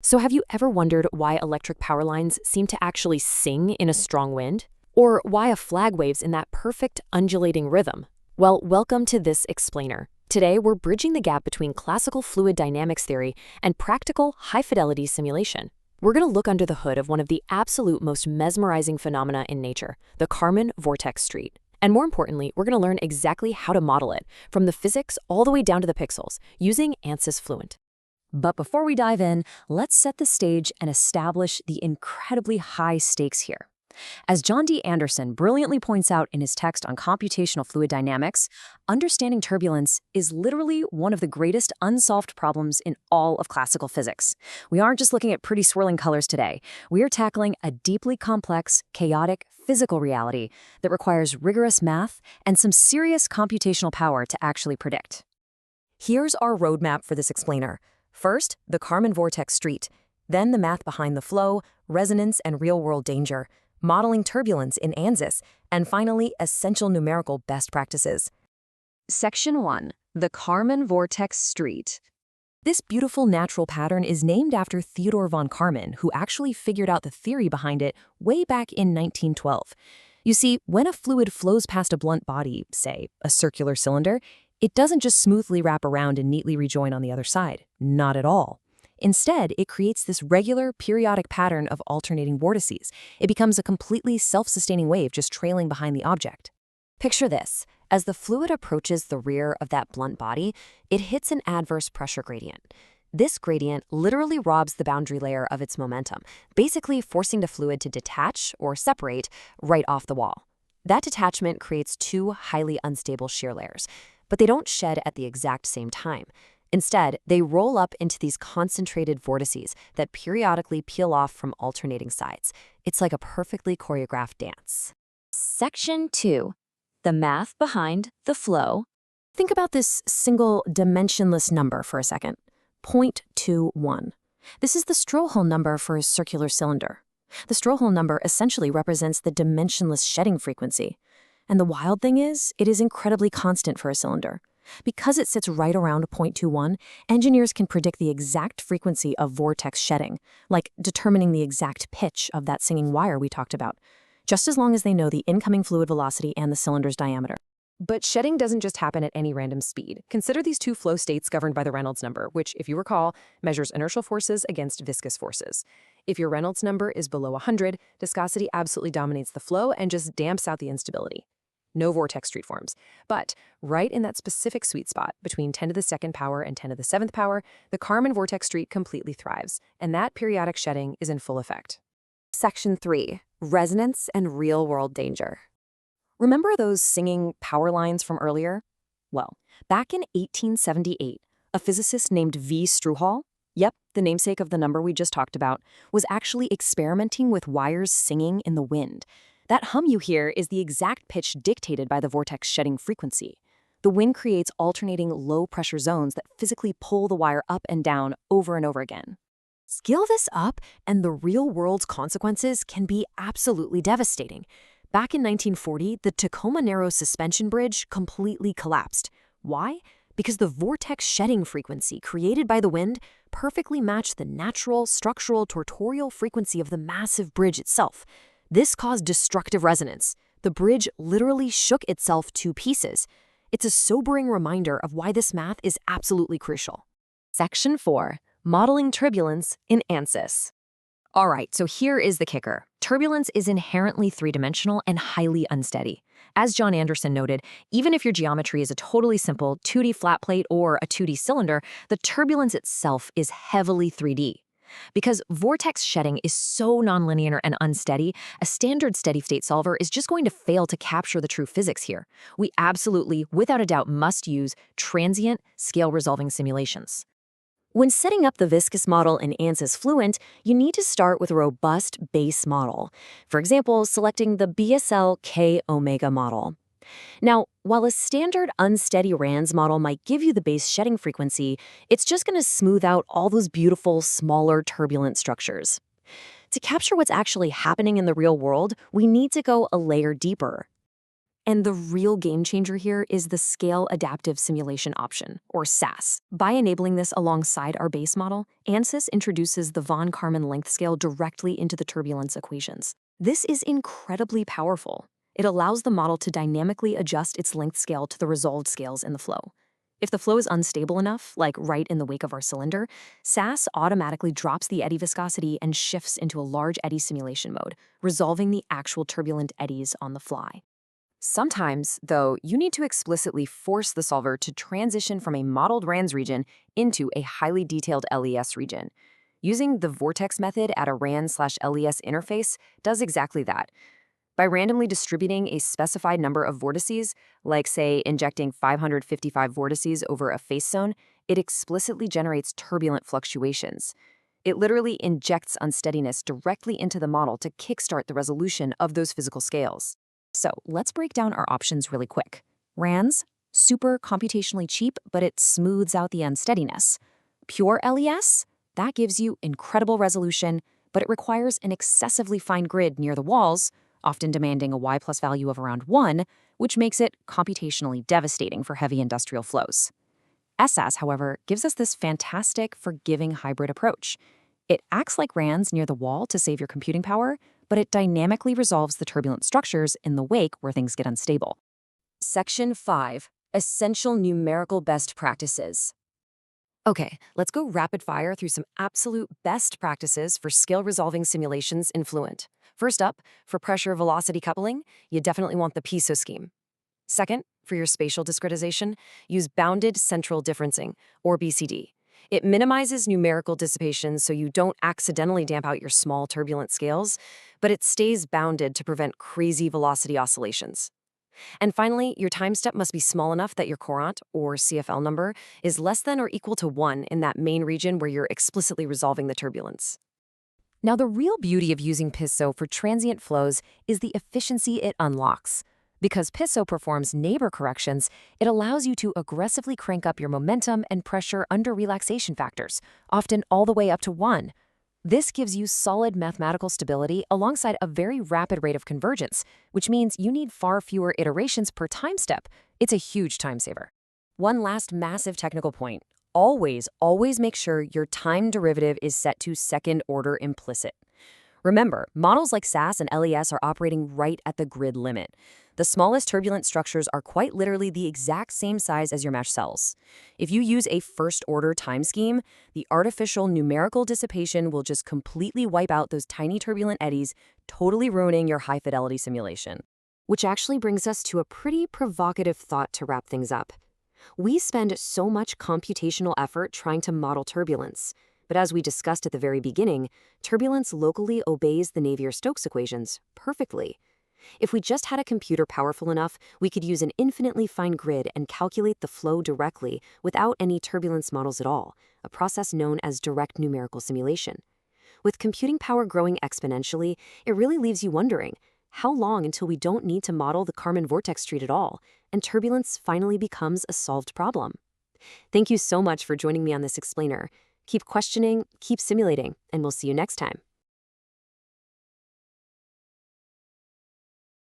So have you ever wondered why electric power lines seem to actually sing in a strong wind? Or why a flag waves in that perfect undulating rhythm? Well, welcome to this explainer. Today, we're bridging the gap between classical fluid dynamics theory and practical, high-fidelity simulation. We're going to look under the hood of one of the absolute most mesmerizing phenomena in nature, the Kármán vortex street. And more importantly, we're going to learn exactly how to model it, from the physics all the way down to the pixels, using Ansys Fluent. But before we dive in, let's set the stage and establish the incredibly high stakes here. As John D. Anderson brilliantly points out in his text on computational fluid dynamics, understanding turbulence is literally one of the greatest unsolved problems in all of classical physics. We aren't just looking at pretty swirling colors today. We are tackling a deeply complex, chaotic, physical reality that requires rigorous math and some serious computational power to actually predict. Here's our roadmap for this explainer. First, the Kármán vortex street, then the math behind the flow, resonance, and real-world danger, modeling turbulence in Ansys, and finally, essential numerical best practices. Section 1. The Kármán vortex street. This beautiful natural pattern is named after Theodor von Karman, who actually figured out the theory behind it way back in 1912. You see, when a fluid flows past a blunt body, say, a circular cylinder, it doesn't just smoothly wrap around and neatly rejoin on the other side. Not at all. Instead, it creates this regular, periodic pattern of alternating vortices. It becomes a completely self-sustaining wave just trailing behind the object. Picture this. As the fluid approaches the rear of that blunt body, it hits an adverse pressure gradient. This gradient literally robs the boundary layer of its momentum, basically forcing the fluid to detach or separate right off the wall. That detachment creates two highly unstable shear layers, but they don't shed at the exact same time. Instead, they roll up into these concentrated vortices that periodically peel off from alternating sides. It's like a perfectly choreographed dance. Section 2. The math behind the flow. Think about this single dimensionless number for a second. 0.21. This is the Strohel number for a circular cylinder. The Strohel number essentially represents the dimensionless shedding frequency. And the wild thing is, it is incredibly constant for a cylinder. Because it sits right around 0.21, engineers can predict the exact frequency of vortex shedding, like determining the exact pitch of that singing wire we talked about, just as long as they know the incoming fluid velocity and the cylinder's diameter. But shedding doesn't just happen at any random speed. Consider these two flow states governed by the Reynolds number, which, if you recall, measures inertial forces against viscous forces. If your Reynolds number is below 100, viscosity absolutely dominates the flow and just damps out the instability. No vortex street forms. But right in that specific sweet spot, between 10 to the second power and 10 to the seventh power, the Kármán vortex street completely thrives, and that periodic shedding is in full effect. Section 3. Resonance and real-world danger. Remember those singing power lines from earlier? Well, back in 1878, a physicist named V. Strohel, yep, the namesake of the number we just talked about, was actually experimenting with wires singing in the wind. That hum you hear is the exact pitch dictated by the vortex shedding frequency. The wind creates alternating low-pressure zones that physically pull the wire up and down over and over again. Scale this up, and the real-world's consequences can be absolutely devastating. Back in 1940, the Tacoma Narrows suspension bridge completely collapsed. Why? Because the vortex shedding frequency created by the wind perfectly matched the natural, structural, tortorial frequency of the massive bridge itself. This caused destructive resonance. The bridge literally shook itself to pieces. It's a sobering reminder of why this math is absolutely crucial. Section 4. Modeling turbulence in Ansys. All right, so here is the kicker. Turbulence is inherently three-dimensional and highly unsteady. As John Anderson noted, even if your geometry is a totally simple 2D flat plate or a 2D cylinder, the turbulence itself is heavily 3D. Because vortex shedding is so nonlinear and unsteady, a standard steady-state solver is just going to fail to capture the true physics here. We absolutely, without a doubt, must use transient, scale-resolving simulations. When setting up the viscous model in Ansys Fluent, you need to start with a robust base model. For example, selecting the BSL K-omega model. Now, while a standard unsteady RANS model might give you the base shedding frequency, it's just going to smooth out all those beautiful, smaller, turbulent structures. To capture what's actually happening in the real world, we need to go a layer deeper. And the real game changer here is the Scale Adaptive Simulation option, or SAS. By enabling this alongside our base model, Ansys introduces the von Karman length scale directly into the turbulence equations. This is incredibly powerful. It allows the model to dynamically adjust its length scale to the resolved scales in the flow. If the flow is unstable enough, like right in the wake of our cylinder, SAS automatically drops the eddy viscosity and shifts into a large eddy simulation mode, resolving the actual turbulent eddies on the fly. Sometimes, though, you need to explicitly force the solver to transition from a modeled RANS region into a highly detailed LES region. Using the Vortex method at a RANS/LES interface does exactly that. By randomly distributing a specified number of vortices, like, say, injecting 555 vortices over a face zone, it explicitly generates turbulent fluctuations. It literally injects unsteadiness directly into the model to kickstart the resolution of those physical scales. So let's break down our options really quick. RANS, super computationally cheap, but it smooths out the unsteadiness. Pure LES, that gives you incredible resolution, but it requires an excessively fine grid near the walls, often demanding a Y+ value of around 1, which makes it computationally devastating for heavy industrial flows. SAS, however, gives us this fantastic, forgiving hybrid approach. It acts like RANS near the wall to save your computing power, but it dynamically resolves the turbulent structures in the wake where things get unstable. Section 5. Essential Numerical Best Practices. Okay, let's go rapid fire through some absolute best practices for scale-resolving simulations in Fluent. First up, for pressure-velocity coupling, you definitely want the PISO scheme. Second, for your spatial discretization, use bounded central differencing, or BCD. It minimizes numerical dissipation so you don't accidentally damp out your small turbulent scales, but it stays bounded to prevent crazy velocity oscillations. And finally, your time step must be small enough that your courant, or CFL number, is less than or equal to 1 in that main region where you're explicitly resolving the turbulence. Now, the real beauty of using PISO for transient flows is the efficiency it unlocks. Because PISO performs neighbor corrections, it allows you to aggressively crank up your momentum and pressure under relaxation factors, often all the way up to 1. This gives you solid mathematical stability alongside a very rapid rate of convergence, which means you need far fewer iterations per time step. It's a huge time saver. One last massive technical point. Always make sure your time derivative is set to second-order implicit. Remember, models like SAS and LES are operating right at the grid limit. The smallest turbulent structures are quite literally the exact same size as your mesh cells. If you use a first-order time scheme, the artificial numerical dissipation will just completely wipe out those tiny turbulent eddies, totally ruining your high-fidelity simulation. Which actually brings us to a pretty provocative thought to wrap things up. We spend so much computational effort trying to model turbulence. But as we discussed at the very beginning, turbulence locally obeys the Navier-Stokes equations perfectly. If we just had a computer powerful enough, we could use an infinitely fine grid and calculate the flow directly without any turbulence models at all, a process known as direct numerical simulation. With computing power growing exponentially, it really leaves you wondering, how long until we don't need to model the Karman vortex street at all, and turbulence finally becomes a solved problem? Thank you so much for joining me on this explainer. Keep questioning, keep simulating, and we'll see you next time.